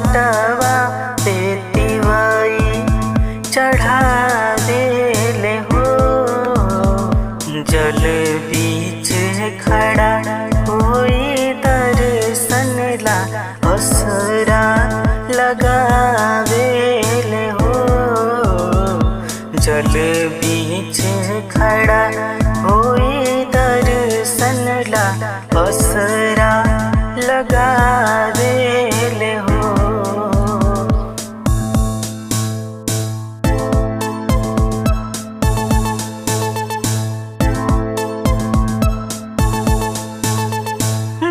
घाटवा पे तिवाई चढ़ावेले हो। जल बीच खड़ा होई दर्शन ला असरा लगावेले हो। जल बीच खड़ा होई दर्शन ला असरा लगावेले हो।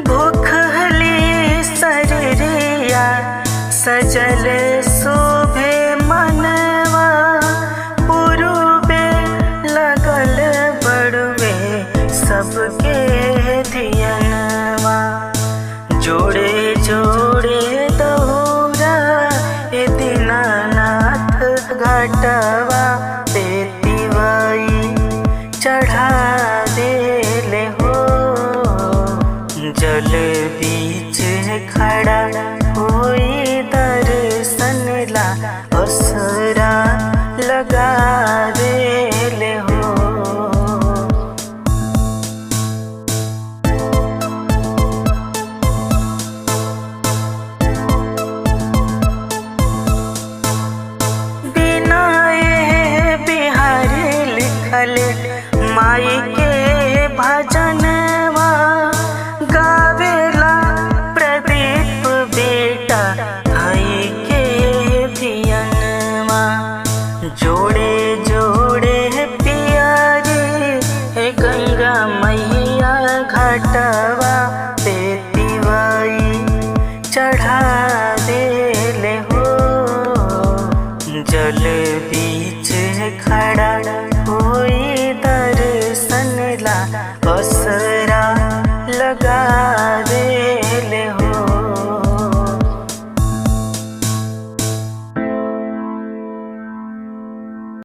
भूखली शरीरिया सजल शोभे मनवा, पूर्वे लगल बड़वे सबके धियनवा। जोड़े जोड़े दौरा ए दीनानाथ घाटवा पे तिवाई चढ़ावेले हो। जल बीच खड़ा होई दर्शन ला असरा लगावेले हो। माई के भजनवा गावेला प्रदीप बेटा भाई के धियनवा। जोड़े जोड़े प्यारे गंगा मैया घाटवा पे तिवाई चढ़ावेले हो। जल बीच खड़ा होई दर्शन ला असरा